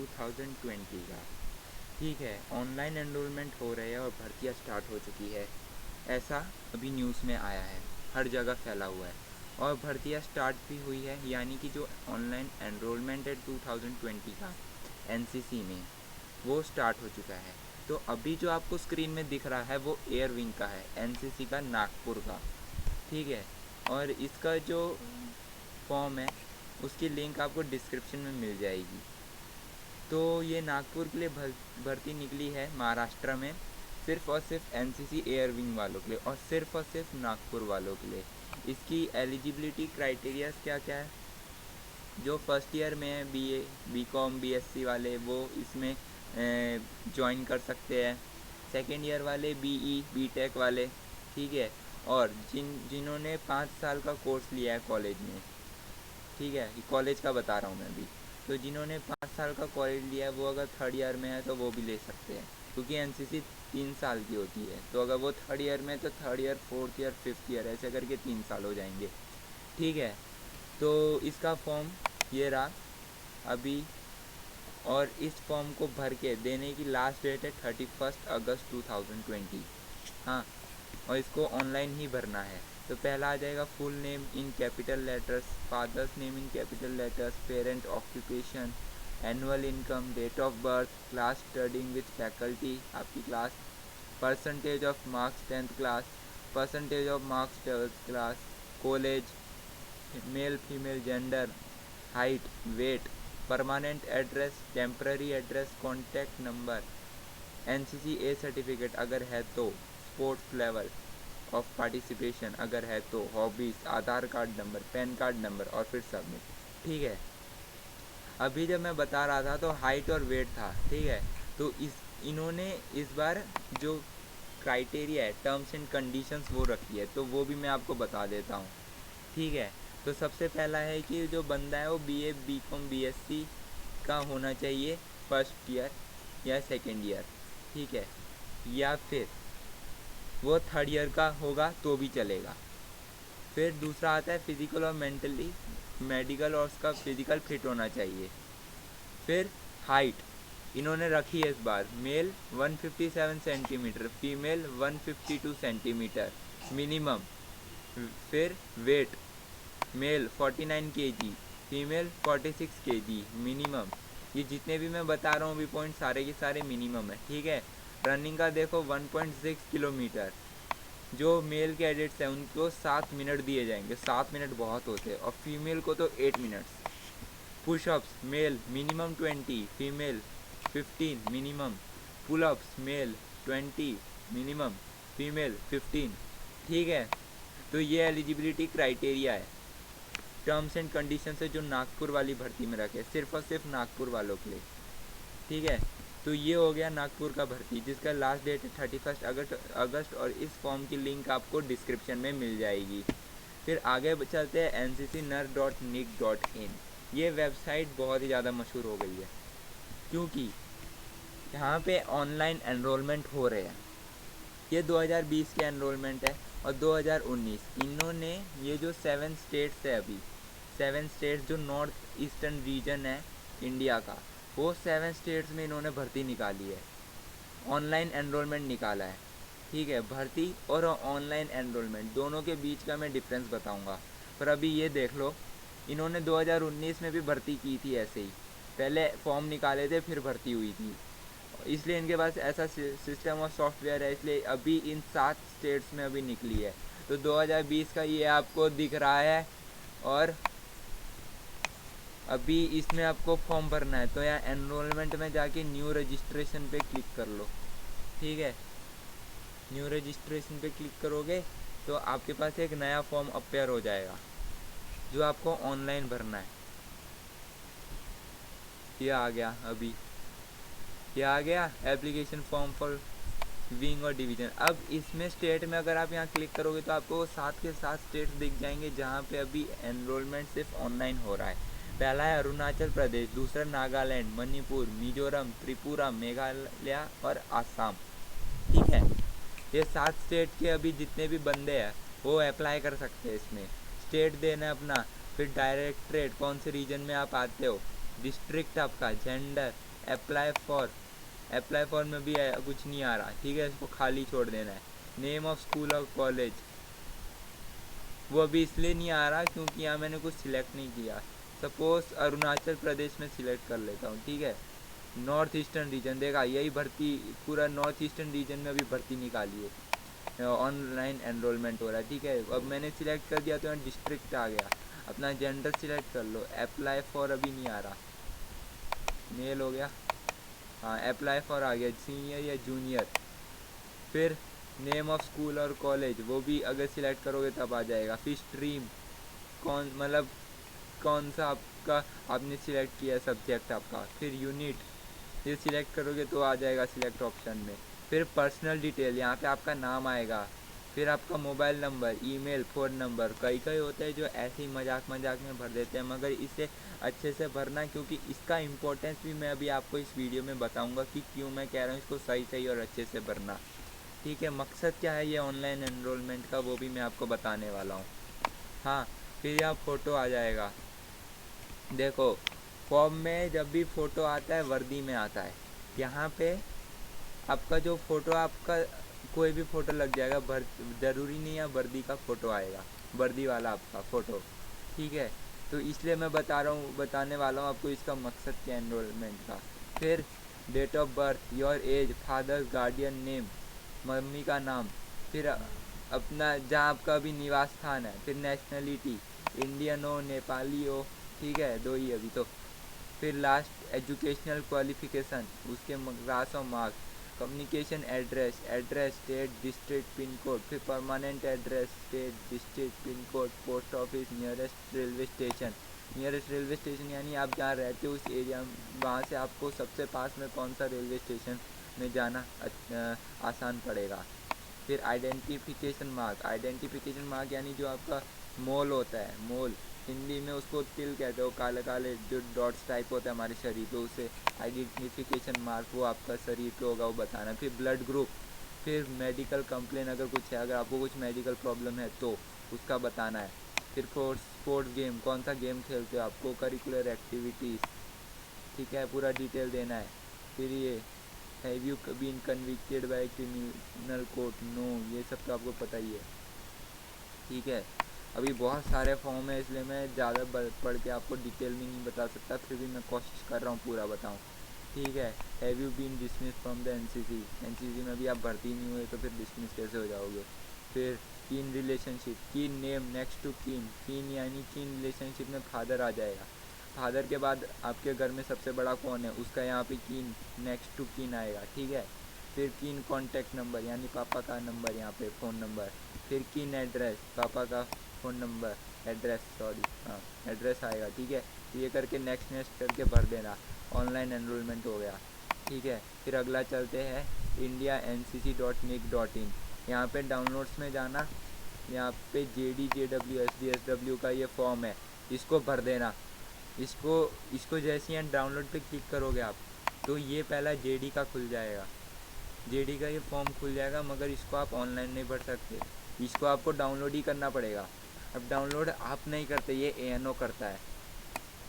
2020 का। ठीक है, ऑनलाइन एनरोलमेंट हो रहे हैं और भर्तियाँ स्टार्ट हो चुकी है, ऐसा अभी न्यूज़ में आया है, हर जगह फैला हुआ है। और भर्तियाँ स्टार्ट भी हुई है, यानी कि जो ऑनलाइन एनरोलमेंट है 2020 का एनसीसी में, वो स्टार्ट हो चुका है। तो अभी जो आपको स्क्रीन में दिख रहा है वो एयर विंग का है, एनसीसी का नागपुर का। ठीक है, और इसका जो फॉर्म है उसकी लिंक आपको डिस्क्रिप्शन में मिल जाएगी। तो ये नागपुर के लिए भर्ती निकली है महाराष्ट्र में, सिर्फ और सिर्फ एनसीसी एयर विंग वालों के लिए और सिर्फ नागपुर वालों के लिए। इसकी एलिजिबिलिटी क्राइटेरियाज क्या क्या है? जो फर्स्ट ईयर में है बीए, बीकॉम, बीएससी वाले, वो इसमें ज्वाइन कर सकते हैं। सेकेंड ईयर वाले, बीई, बीटेक वाले। ठीक है, और जिन्होंने 5 साल का कोर्स लिया है कॉलेज में, ठीक है, कॉलेज का बता रहा हूँ मैं अभी, तो जिन्होंने 5 साल का कॉलेज लिया है वो अगर थर्ड ईयर में है तो वो भी ले सकते हैं, क्योंकि एनसीसी 3 साल की होती है। तो अगर वो थर्ड ईयर में तो third year, fourth year, fifth year, ऐसे करके 3 साल हो जाएंगे। ठीक है, तो इसका फॉर्म ये रहा अभी, और इस फॉर्म को भर के देने की लास्ट डेट है 31 अगस्त 2020। हाँ, और इसको ऑनलाइन ही भरना है। तो पहला आ जाएगा full name in capital letters, father's name in capital letters, parent occupation, annual income, date of birth, class studying with faculty, आपकी class, percentage of marks 10th class, percentage of marks 12th class, college, male female gender, height, weight, permanent address, temporary address, contact number, NCC A certificate अगर है तो, sports level of participation अगर है तो, hobbies, Aadhaar card number, pan card number, और फिर submit. ठीक है, अभी जब मैं बता रहा था तो हाइट और वेट था। ठीक है, तो इन्होंने इस बार जो क्राइटेरिया है, टर्म्स एंड कंडीशंस, वो रखी है, तो वो भी मैं आपको बता देता हूँ। ठीक है, तो सबसे पहला है कि जो बंदा है वो बीए, बीकॉम, बीएससी का होना चाहिए फर्स्ट ईयर या सेकेंड ईयर। ठीक है, या फिर वो थर्ड ईयर का होगा तो भी चलेगा। फिर दूसरा आता है फिज़िकल और मेंटली, मेडिकल और उसका फिज़िकल फिट होना चाहिए। फिर हाइट इन्होंने रखी है इस बार, male 157 centimetre, female 152 centimetre minimum. फिर weight, male 49 kg, female 46 kg minimum. ये जितने भी मैं बता रहा हूँ अभी पॉइंट, सारे के सारे मिनिमम है। ठीक है, रनिंग का देखो 1.6 किलोमीटर, जो मेल कैडेट्स हैं उनको 7 मिनट दिए जाएंगे, 7 मिनट बहुत होते हैं, और फीमेल को तो 8 minutes. Pushups male minimum 20, female 15 minimum. Pullups male 20 minimum, female 15। ठीक है, तो ये एलिजिबिलिटी क्राइटेरिया है, टर्म्स एंड कंडीशन है जो नागपुर वाली भर्ती में रखे, सिर्फ और सिर्फ नागपुर वालों के लिए। ठीक है, तो ये हो गया नागपुर का भर्ती, जिसका लास्ट डेट है 31 अगस्त, और इस फॉर्म की लिंक आपको डिस्क्रिप्शन में मिल जाएगी। फिर आगे चलते हैं ncc.nar.nic.in। ये वेबसाइट बहुत ही ज़्यादा मशहूर हो गई है, क्योंकि यहाँ पे ऑनलाइन एनरोलमेंट हो रहे हैं। ये 2020 के एनरोलमेंट है, और 2019 इन्होंने ये जो 7 स्टेट्स है अभी, 7 स्टेट्स जो नॉर्थ ईस्टर्न रीजन है इंडिया का, वो 7 स्टेट्स में इन्होंने भर्ती निकाली है, ऑनलाइन एनरोलमेंट निकाला है। ठीक है, भर्ती और ऑनलाइन एनरोलमेंट दोनों के बीच का मैं डिफरेंस बताऊंगा। पर अभी ये देख लो, इन्होंने 2019 में भी भर्ती की थी ऐसे ही, पहले फॉर्म निकाले थे फिर भर्ती हुई थी, इसलिए इनके पास ऐसा सिस्टम और सॉफ्टवेयर है, इसलिए अभी इन 7 स्टेट्स में अभी निकली है। तो 2020 का ये आपको दिख रहा है, और अभी इसमें आपको फॉर्म भरना है, तो यहाँ एनरोलमेंट में जाके न्यू रजिस्ट्रेशन पे क्लिक कर लो। ठीक है, न्यू रजिस्ट्रेशन पे क्लिक करोगे तो आपके पास एक नया फॉर्म अपेयर हो जाएगा, जो आपको ऑनलाइन भरना है। ये आ गया, अभी ये आ गया एप्लीकेशन फॉर्म फॉर विंग और डिवीज़न। अब इसमें स्टेट में अगर आप यहाँ क्लिक करोगे तो आपको 7 के 7 स्टेट्स दिख जाएंगे जहाँ पे अभी एनरोलमेंट सिर्फ ऑनलाइन हो रहा है। पहला है अरुणाचल प्रदेश, दूसरा नागालैंड, मणिपुर, मिजोरम, त्रिपुरा, मेघालय और आसाम। ठीक है, ये 7 स्टेट के अभी जितने भी बंदे हैं वो अप्लाई कर सकते हैं इसमें। स्टेट देना है अपना, फिर डायरेक्टरेट, कौन से रीजन में आप आते हो, डिस्ट्रिक्ट आपका, जेंडर, अप्लाई फॉर में भी कुछ नहीं आ रहा, ठीक है, इसको खाली छोड़ देना है। नेम ऑफ स्कूल और कॉलेज, वो अभी इसलिए नहीं आ रहा क्योंकि यहाँ मैंने कुछ सिलेक्ट नहीं किया। सपोज अरुणाचल प्रदेश में सिलेक्ट कर लेता हूँ, ठीक है। नॉर्थ ईस्टर्न रीजन, देखा यही भर्ती, पूरा नॉर्थ ईस्टर्न रीजन में अभी भर्ती निकाली है, ऑनलाइन एनरोलमेंट हो रहा है, ठीक है। अब मैंने सिलेक्ट कर दिया तो यहाँ डिस्ट्रिक्ट आ गया, अपना जेंडर सिलेक्ट कर लो। अप्लाई फॉर अभी नहीं आ रहा, मेल हो गया, हाँ अप्लाई फॉर आ गया, सीनियर या जूनियर। फिर नेम ऑफ स्कूल और कॉलेज, वो भी अगर सिलेक्ट करोगे तब आ जाएगा। फिर स्ट्रीम, कौन मतलब कौन सा आपका आपने सिलेक्ट किया है सब्जेक्ट आपका। फिर यूनिट, ये सिलेक्ट करोगे तो आ जाएगा सिलेक्ट ऑप्शन में। फिर पर्सनल डिटेल, यहाँ पे आपका नाम आएगा। फिर आपका mobile number, email, phone number. कई कई होते हैं जो ऐसे ही मजाक मजाक में भर देते हैं, मगर इसे अच्छे से भरना, क्योंकि इसका इम्पोर्टेंस भी मैं अभी आपको इस वीडियो में बताऊंगा कि क्यों मैं कह रहा हूँ इसको सही सही और अच्छे से भरना, ठीक है। मकसद क्या है ये ऑनलाइन एनरोलमेंट का, वो भी मैं आपको बताने वाला हूँ। हाँ, फिर यहाँ फ़ोटो आ जाएगा। देखो फॉर्म में जब भी फ़ोटो आता है वर्दी में आता है, यहाँ पे आपका जो फ़ोटो, आपका कोई भी फ़ोटो लग जाएगा, ज़रूरी नहीं है वर्दी का फ़ोटो आएगा, वर्दी वाला आपका फ़ोटो, ठीक है। तो इसलिए मैं बताने वाला हूँ आपको इसका मकसद क्या एनरोलमेंट का। फिर date of birth, your age, father guardian name, mummy का नाम। फिर अपना जहाँ आपका भी निवास स्थान है। फिर नेशनलिटी, इंडियन हो नेपाली हो, ठीक है, दो ही अभी तो। फिर लास्ट एजुकेशनल क्वालिफिकेशन, उसके क्लास और marks. Communication address state district pin code. फिर permanent address state district pin code, post office, nearest railway station. Nearest railway station यानी आप जहाँ रहते हो उस एरिया, वहाँ से आपको सबसे पास में कौन सा रेलवे स्टेशन में जाना आसान पड़ेगा। फिर आइडेंटिफिकेशन मार्क यानी जो आपका मोल होता है, मोल हिंदी में उसको तिल कहते हो, काले काले जो डॉट्स टाइप होता है हमारे शरीर पे, उसे आइडेंटिफिकेशन मार्क, वो आपका शरीर पे होगा, वो बताना। फिर ब्लड ग्रुप। फिर मेडिकल कंप्लेन अगर कुछ है, अगर आपको कुछ मेडिकल प्रॉब्लम है तो उसका बताना है। फिर स्पोर्ट्स गेम, कौन सा गेम खेलते हो आपको, करिकुलर एक्टिविटीज़, ठीक है, पूरा डिटेल देना है। फिर ये have you been convicted by criminal court, no, ये सब तो आपको पता ही है, ठीक है। अभी बहुत सारे फॉर्म है इसलिए मैं ज़्यादा पढ़ के आपको डिटेल में नहीं बता सकता, फिर भी मैं कोशिश कर रहा हूँ पूरा बताऊँ, ठीक है। Have you been dismiss from the NCC में भी आप भर्ती नहीं हुए तो फिर डिसमिस कैसे हो जाओगे। फिर कीन रिलेशनशिप, कीन नेम नेक्स्ट टू कीन, कीन यानी कीन रिलेशनशिप में फादर आ जाएगा। फादर के बाद आपके घर में सबसे बड़ा कौन है, उसका यहाँ पे कीन नेक्स्ट टू कीन आएगा, ठीक है। फिर कीन कॉन्टैक्ट नंबर यानी पापा का नंबर, यहाँ पे फ़ोन नंबर। फिर कीन एड्रेस, पापा का फ़ोन नंबर, एड्रेस, सॉरी, हाँ एड्रेस आएगा, ठीक है। ये करके नेक्स्ट नेक्स्ट करके भर देना, ऑनलाइन एनरोलमेंट हो गया, ठीक है। फिर अगला चलते हैं indiancc.nic.in, यहाँ पे डाउनलोड्स में जाना, यहाँ पे JD JW SDSW का ये फॉर्म है, इसको भर देना। इसको जैसे यहाँ डाउनलोड पे क्लिक करोगे आप तो ये पहला JD का खुल जाएगा, JD का ये फॉर्म खुल जाएगा, मगर इसको आप ऑनलाइन नहीं भर सकते, इसको आपको डाउनलोड ही करना पड़ेगा। अब डाउनलोड आप नहीं करते, ये ANO करता है,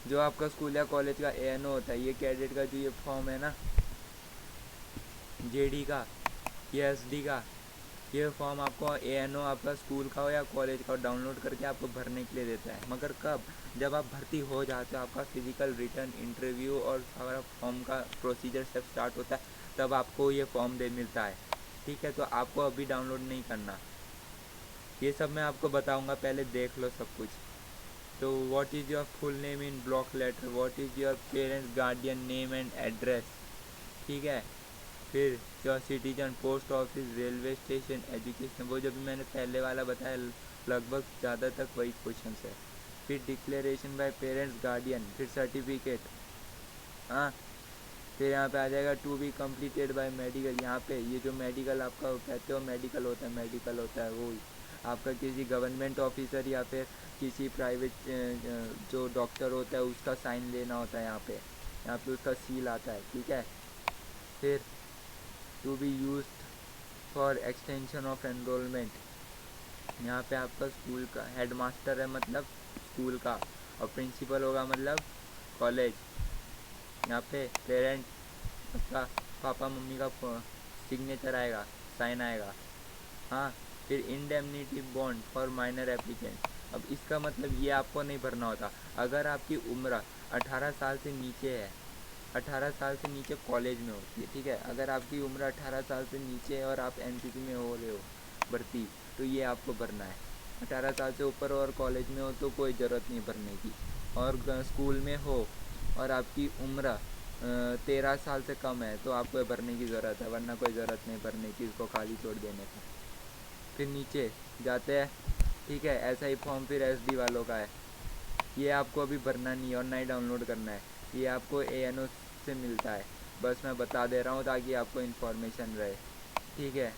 जो आपका स्कूल या कॉलेज का ANO होता है। ये कैडेट का जो ये फॉर्म है ना, JD का, ये SD का, ये फॉर्म आपको ANO आपका स्कूल का हो या कॉलेज का डाउनलोड करके आपको भरने के लिए देता है। मगर कब, जब आप भर्ती हो जाते हो, आपका फिजिकल रिटर्न इंटरव्यू और सारा फॉर्म का प्रोसीजर सब स्टार्ट होता है, तब आपको ये फॉर्म मिलता है, ठीक है। तो आपको अभी डाउनलोड नहीं करना, ये सब मैं आपको बताऊंगा, पहले देख लो सब कुछ। तो what is your full name in block letter, what is your parents guardian name and address, ठीक है। फिर your citizen, post office, railway station, education, वो जो भी मैंने पहले वाला बताया लगभग ज़्यादा तक वही क्वेश्चन है। फिर डिक्लेरेशन बाय पेरेंट्स गार्डियन, फिर सर्टिफिकेट, हाँ। फिर यहाँ पे आ जाएगा to be completed by medical, यहाँ पे ये जो मेडिकल आपका कहते हो मेडिकल होता है वो आपका किसी गवर्नमेंट ऑफिसर या फिर किसी प्राइवेट जो डॉक्टर होता है उसका साइन लेना होता है, यहाँ पे उसका सील आता है, ठीक है। फिर to be use for extension of enrolment, यहाँ पे आपका स्कूल का हेड मास्टर है मतलब स्कूल का, और प्रिंसिपल होगा मतलब कॉलेज। यहाँ पे पेरेंट आपका पापा मम्मी का सिग्नेचर आएगा, साइन आएगा। हाँ, फिर indemnity bond for minor applicant. अब इसका मतलब ये आपको नहीं भरना होता अगर आपकी उम्र 18 साल से नीचे है। 18 साल से नीचे कॉलेज में होती है, ठीक है। अगर आपकी उम्र 18 साल से नीचे है और आप एनसीसी में हो रहे हो भर्ती, तो ये आपको भरना है। 18 साल से ऊपर और कॉलेज में हो तो कोई ज़रूरत नहीं भरने की। और स्कूल में हो और आपकी उम्र 13 साल से कम है तो आपको भरने की ज़रूरत है, वरना कोई ज़रूरत नहीं भरने की, इसको खाली छोड़ देने का। फिर नीचे जाते हैं, ठीक है। ऐसा ही फॉर्म फिर एसडी वालों का है, ये आपको अभी भरना नहीं है और ना ही डाउनलोड करना है। ये आपको एएनओ से मिलता है, बस मैं बता दे रहा हूँ ताकि आपको इन्फॉर्मेशन रहे, ठीक है।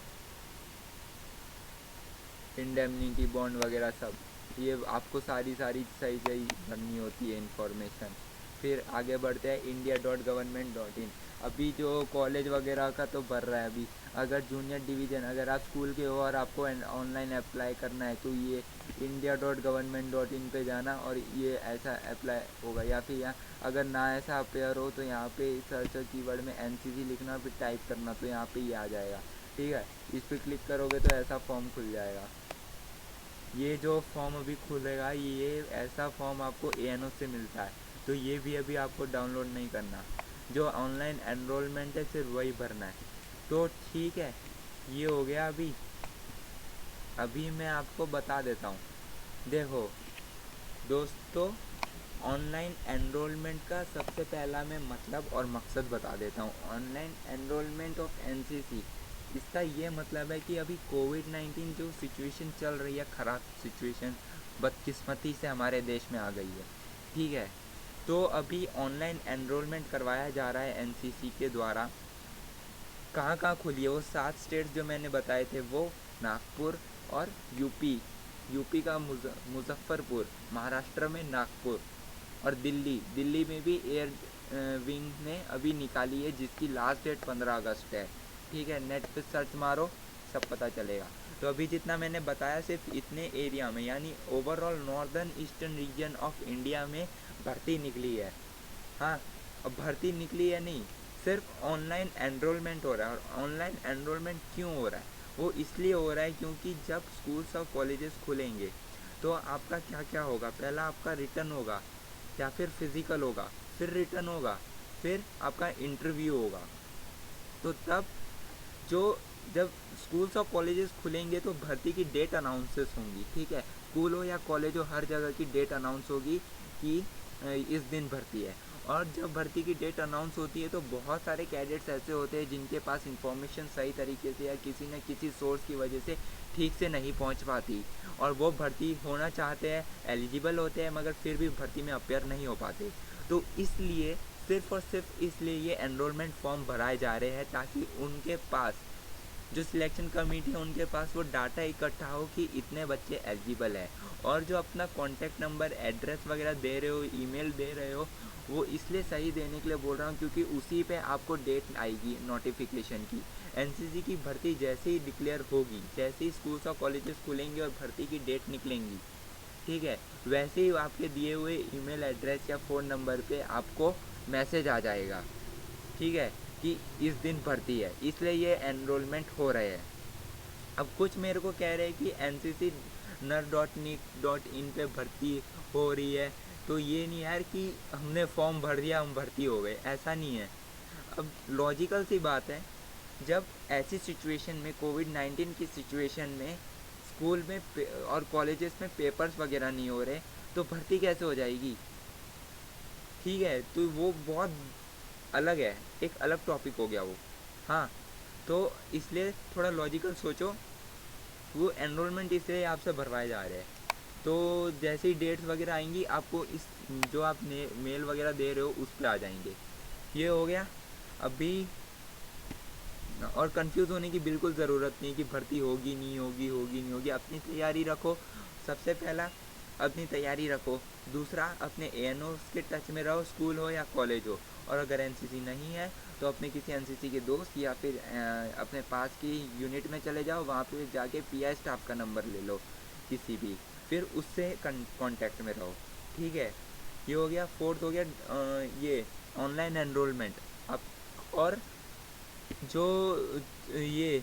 इंडेमनिटी बॉन्ड वगैरह सब, ये आपको सारी सही सही भरनी होती है इन्फॉर्मेशन। फिर आगे बढ़ते हैं india.government.in। अभी जो कॉलेज वगैरह का तो भर रहा है अभी। अगर जूनियर डिवीज़न, अगर आप स्कूल के हो और आपको ऑनलाइन अप्लाई करना है तो ये india.government.in पे जाना और ये ऐसा अप्लाई होगा। या फिर यहाँ अगर ना ऐसा अपेयर हो तो यहाँ पे सर्च कीवर्ड में एनसीसी लिखना, फिर टाइप करना, तो यहाँ पे ये आ जाएगा, ठीक है। इस पर क्लिक करोगे तो ऐसा फॉर्म खुल जाएगा। ये जो फॉर्म अभी खुलेगा, ये ऐसा फॉर्म आपको एएनओ से मिलता है, तो ये भी अभी आपको डाउनलोड नहीं करना। जो ऑनलाइन एनरोलमेंट है सिर्फ वही भरना है। तो ठीक है, ये हो गया। अभी मैं आपको बता देता हूँ। देखो दोस्तों, ऑनलाइन एनरोलमेंट का सबसे पहला मैं मतलब और मकसद बता देता हूँ। ऑनलाइन एनरोलमेंट ऑफ एनसीसी, इसका ये मतलब है कि अभी कोविड-19 जो सिचुएशन चल रही है, ख़राब सिचुएशन बदकिस्मती से हमारे देश में आ गई है, ठीक है। तो अभी ऑनलाइन एनरोलमेंट करवाया जा रहा है एनसीसी के द्वारा। कहाँ कहाँ खुली है वो 7 स्टेट्स जो मैंने बताए थे, वो नागपुर और यूपी का मुजफ्फरपुर, महाराष्ट्र में नागपुर, और दिल्ली में भी एयर विंग ने अभी निकाली है, जिसकी लास्ट डेट 15 अगस्त है, ठीक है। नेट पे सर्च मारो, सब पता चलेगा। तो अभी जितना मैंने बताया सिर्फ इतने एरिया में, यानी overall northern eastern region of India में भर्ती निकली है। हाँ, अब भर्ती निकली है नहीं, सिर्फ ऑनलाइन एनरोलमेंट हो रहा है। और ऑनलाइन एनरोलमेंट क्यों हो रहा है? वो इसलिए हो रहा है क्योंकि जब स्कूल्स और कॉलेजेस खुलेंगे तो आपका क्या क्या होगा। पहला आपका रिटर्न होगा, या फिर फिज़िकल होगा, फिर रिटर्न होगा, फिर आपका इंटरव्यू होगा। तो तब जो जब स्कूल्स और कॉलेजेस खुलेंगे तो भर्ती की डेट अनाउंसेस होंगी, ठीक है। स्कूल हो या कॉलेज हो, हर जगह की डेट अनाउंस होगी कि इस दिन भर्ती है। और जब भर्ती की डेट अनाउंस होती है तो बहुत सारे कैडेट्स ऐसे होते हैं जिनके पास इंफॉर्मेशन सही तरीके से या किसी न किसी सोर्स की वजह से ठीक से नहीं पहुंच पाती, और वो भर्ती होना चाहते हैं, एलिजिबल होते हैं, मगर फिर भी भर्ती में अपेयर नहीं हो पाते। तो इसलिए सिर्फ और सिर्फ इसलिए ये एनरोलमेंट फॉर्म भराए जा रहे हैं, ताकि उनके पास जो सिलेक्शन कमेटी है उनके पास वो डाटा इकट्ठा हो कि इतने बच्चे एलिजिबल हैं। और जो अपना कॉन्टैक्ट नंबर, एड्रेस वगैरह दे रहे हो, ईमेल दे रहे हो, वो इसलिए सही देने के लिए बोल रहा हूँ क्योंकि उसी पे आपको डेट आएगी नोटिफिकेशन की। एनसीसी की भर्ती जैसे ही डिक्लेयर होगी, जैसे ही स्कूल्स और कॉलेजेस खुलेंगे और भर्ती की डेट निकलेंगी, ठीक है, वैसे ही आपके दिए हुए ईमेल एड्रेस या फ़ोन नंबर पे आपको मैसेज आ जाएगा, ठीक है, कि इस दिन भर्ती है, इसलिए ये एनरोलमेंट हो रहे हैं। अब कुछ मेरे को कह रहे हैं कि एनसीसी nr.nic.in पे भर्ती हो रही है, तो ये नहीं यार कि हमने फॉर्म भर दिया हम भर्ती हो गए, ऐसा नहीं है। अब लॉजिकल सी बात है, जब ऐसी सिचुएशन में, कोविड-19 की सिचुएशन में, स्कूल में और कॉलेजेस में पेपर्स वगैरह नहीं हो रहे, तो भर्ती कैसे हो जाएगी, ठीक है। तो वो बहुत अलग है, एक अलग टॉपिक हो गया वो। हाँ, तो इसलिए थोड़ा लॉजिकल सोचो। वो एनरोलमेंट इसलिए आपसे भरवाए जा रहे हैं, तो जैसे ही डेट्स वगैरह आएंगी आपको इस जो आप मेल वगैरह दे रहे हो उस पर आ जाएंगे। ये हो गया अभी। और कंफ्यूज होने की बिल्कुल ज़रूरत नहीं कि भर्ती होगी नहीं होगी, होगी नहीं होगी। अपनी तैयारी रखो, सबसे पहला अपनी तैयारी रखो। दूसरा, अपने एएनओ के टच में रहो, स्कूल हो या कॉलेज हो। और अगर एनसीसी नहीं है तो अपने किसी एनसीसी के दोस्त या फिर अपने पास की यूनिट में चले जाओ, वहाँ पे जाके पीआई स्टाफ का नंबर ले लो किसी भी, फिर उससे कांटेक्ट में रहो, ठीक है। ये हो गया। फोर्थ हो गया ये ऑनलाइन एनरोलमेंट। अब और जो ये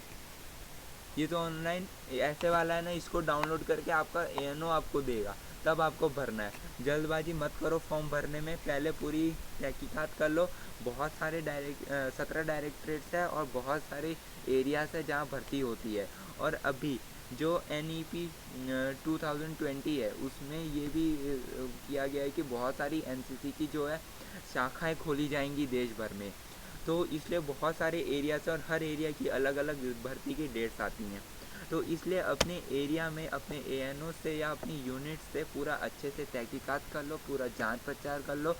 तो ऑनलाइन ऐसे वाला है ना, इसको डाउनलोड करके आपका एएनओ आपको देगा, तब आपको भरना है। जल्दबाजी मत करो फॉर्म भरने में, पहले पूरी तहकीकात कर लो। बहुत सारे 17 डायरेक्टरेट्स है और बहुत सारे एरियाज है जहाँ भर्ती होती है। और अभी जो NEP 2020 है उसमें ये भी किया गया है कि बहुत सारी NCC की जो है शाखाएं खोली जाएंगी देश भर में। तो इसलिए बहुत सारे एरियाज और हर एरिया की अलग अलग भर्ती की डेट्स आती हैं। तो इसलिए अपने एरिया में अपने एएनओ से या अपनी यूनिट से पूरा अच्छे से तहकीकात कर लो, पूरा जांच प्रचार कर लो,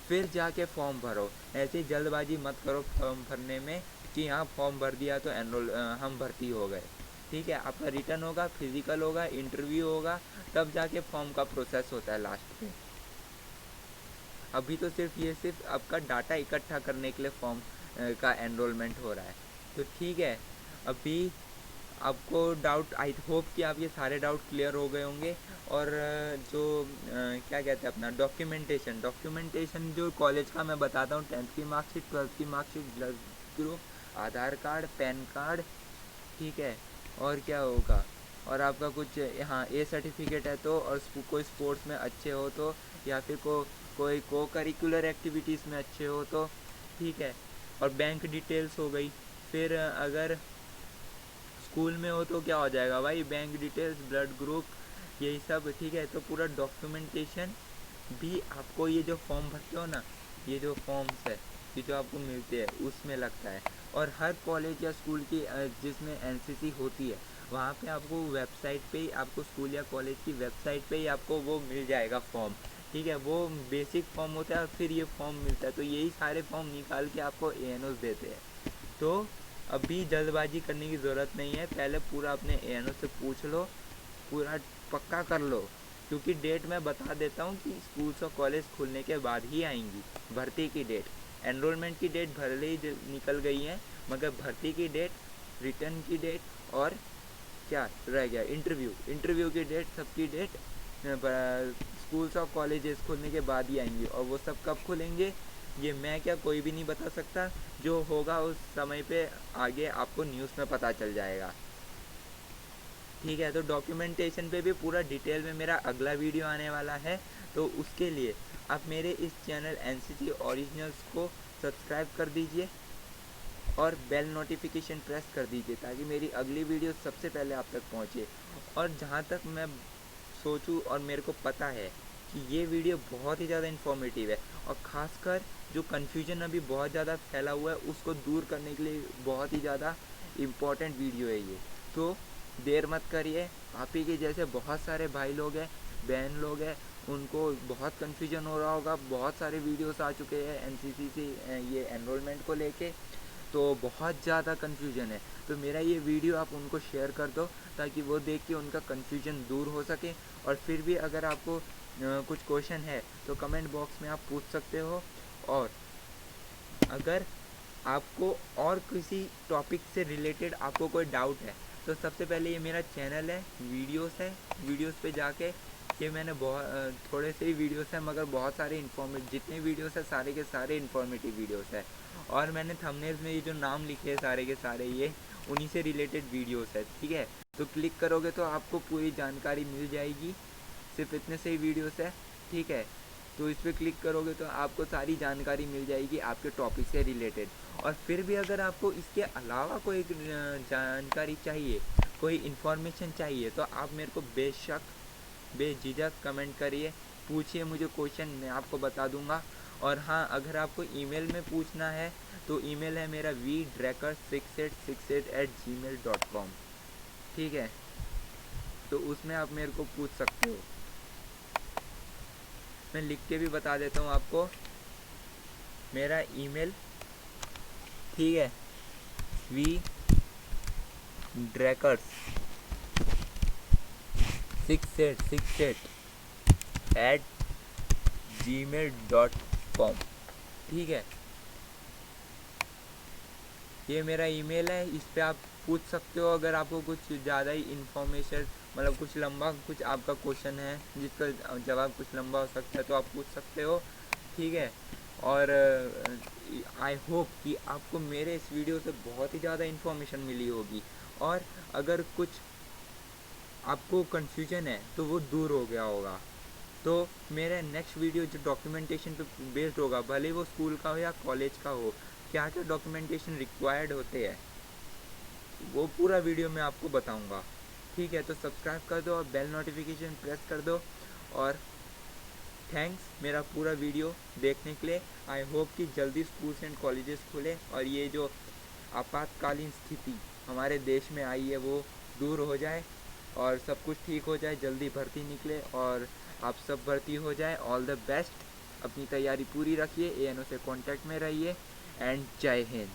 फिर जाके फॉर्म भरो। ऐसे जल्दबाजी मत करो फॉर्म भरने में कि हाँ फॉर्म भर दिया तो हम भर्ती हो गए। ठीक है, आपका रिटर्न होगा, फिजिकल होगा, इंटरव्यू होगा, तब जाके फॉर्म का प्रोसेस होता है लास्ट में। अभी तो सिर्फ आपका डाटा इकट्ठा करने के लिए फॉर्म का एनरोलमेंट हो रहा है। तो ठीक है, अभी आपको डाउट, आई होप कि आप ये सारे डाउट क्लियर हो गए होंगे। और जो क्या कहते हैं अपना डॉक्यूमेंटेशन जो कॉलेज का मैं बताता हूँ, 10th की मार्कशीट, 12th की मार्कशीट, ब्लड ग्रुप, आधार कार्ड, पैन कार्ड, ठीक है, और क्या होगा, और आपका कुछ हाँ ए सर्टिफिकेट है तो, और कोई स्पोर्ट्स में अच्छे हो तो, या फिर कोई को करिकुलर एक्टिविटीज़ में अच्छे हो तो, ठीक है, और बैंक डिटेल्स हो गई। फिर अगर स्कूल में हो तो क्या हो जाएगा भाई, बैंक डिटेल्स, ब्लड ग्रुप, यही सब, ठीक है। तो पूरा डॉक्यूमेंटेशन भी आपको ये जो फॉर्म भरते हो ना, ये जो फॉर्म्स है, ये जो आपको मिलते हैं उसमें लगता है। और हर कॉलेज या स्कूल की जिसमें NCC होती है, वहाँ पे आपको वेबसाइट पे ही, आपको स्कूल या कॉलेज की वेबसाइट पे ही आपको वो मिल जाएगा फॉर्म, ठीक है। वो बेसिक फॉर्म होता है और फिर ये फॉर्म मिलता है। तो यही सारे फॉर्म निकाल के आपको एएनओ देते हैं। तो अभी जल्दबाजी करने की ज़रूरत नहीं है, पहले पूरा अपने एएनओ से पूछ लो, पूरा पक्का कर लो, क्योंकि डेट मैं बता देता हूँ कि स्कूल्स और कॉलेज खुलने के बाद ही आएंगी भर्ती की डेट। एनरोलमेंट की डेट भले ही निकल गई है, मगर भर्ती की डेट, रिटर्न की डेट, और क्या रह गया, इंटरव्यू की डेट, सबकी डेट स्कूल्स और कॉलेजेस खुलने के बाद ही आएंगी। और वो सब कब खुलेंगे ये मैं क्या, कोई भी नहीं बता सकता। जो होगा उस समय पे आगे आपको न्यूज़ में पता चल जाएगा, ठीक है। तो डॉक्यूमेंटेशन पे भी पूरा डिटेल में मेरा अगला वीडियो आने वाला है। तो उसके लिए आप मेरे इस चैनल NCC ओरिजिनल्स को सब्सक्राइब कर दीजिए और बेल नोटिफिकेशन प्रेस कर दीजिए, ताकि मेरी अगली वीडियो सबसे पहले आप तक पहुंचे। और जहां तक मैं सोचूं और मेरे को पता है कि ये वीडियो बहुत ही ज़्यादा इन्फॉर्मेटिव है, और ख़ासकर जो कन्फ्यूजन अभी बहुत ज़्यादा फैला हुआ है उसको दूर करने के लिए बहुत ही ज़्यादा इम्पॉर्टेंट वीडियो है ये। तो देर मत करिए, आप ही के जैसे बहुत सारे भाई लोग हैं, बहन लोग हैं, उनको बहुत कन्फ्यूजन हो रहा होगा। बहुत सारे वीडियोस आ चुके हैं NCC से ये एनरोलमेंट को लेके, तो बहुत ज़्यादा कन्फ्यूजन है। तो मेरा ये वीडियो आप उनको शेयर कर दो, ताकि वो देख के उनका कन्फ्यूजन दूर हो सके। और फिर भी अगर आपको कुछ क्वेश्चन है तो कमेंट बॉक्स में आप पूछ सकते हो। और अगर आपको और किसी टॉपिक से रिलेटेड आपको कोई डाउट है, तो सबसे पहले ये मेरा चैनल है, वीडियोस पे जाके, ये मैंने बहुत थोड़े से ही वीडियोस हैं, मगर बहुत सारे जितने वीडियोस हैं सारे के सारे इन्फॉर्मेटिव वीडियोस हैं। और मैंने थंबनेल्स में ये जो नाम लिखे हैं सारे के सारे, ये उन्हीं से रिलेटेड वीडियोस है, ठीक है। तो क्लिक करोगे तो आपको पूरी जानकारी मिल जाएगी, सिर्फ इतने से ही वीडियोस है, ठीक है। तो इस पर क्लिक करोगे तो आपको सारी जानकारी मिल जाएगी आपके टॉपिक से रिलेटेड। और फिर भी अगर आपको इसके अलावा कोई जानकारी चाहिए, कोई इन्फॉर्मेशन चाहिए, तो आप मेरे को बेझिझक कमेंट करिए, पूछिए मुझे क्वेश्चन, मैं आपको बता दूंगा। और हाँ, अगर आपको ईमेल में पूछना है तो ईमेल है मेरा vdracker6868@gmail.com, ठीक है। तो उसमें आप मेरे को पूछ सकते हो। मैं लिख के भी बता देता हूँ आपको मेरा ईमेल, ठीक है, vdracker6868@gmail.com, ठीक है। ये मेरा ईमेल है, इस पे आप पूछ सकते हो अगर आपको कुछ ज़्यादा ही इन्फॉर्मेशन, मतलब कुछ लंबा कुछ आपका क्वेश्चन है जिसका जवाब कुछ लंबा हो सकता है, तो आप पूछ सकते हो, ठीक है। और आई होप कि आपको मेरे इस वीडियो से बहुत ही ज़्यादा इन्फॉर्मेशन मिली होगी, और अगर कुछ आपको कन्फ्यूजन है तो वो दूर हो गया होगा। तो मेरा नेक्स्ट वीडियो जो डॉक्यूमेंटेशन पे बेस्ड होगा, भले वो स्कूल का हो या कॉलेज का हो, क्या क्या डॉक्यूमेंटेशन रिक्वायर्ड होते हैं, वो पूरा वीडियो मैं आपको बताऊंगा। ठीक है, तो सब्सक्राइब कर दो और बेल नोटिफिकेशन प्रेस कर दो। और थैंक्स मेरा पूरा वीडियो देखने के लिए। आई होप कि जल्दी स्कूल्स एंड कॉलेजेस खुले और ये जो आपातकालीन स्थिति हमारे देश में आई है वो दूर हो जाए और सब कुछ ठीक हो जाए, जल्दी भर्ती निकले और आप सब भर्ती हो जाए। ऑल द बेस्ट, अपनी तैयारी पूरी रखिए, एएनओ से कांटेक्ट में रहिए, एंड जय हिंद।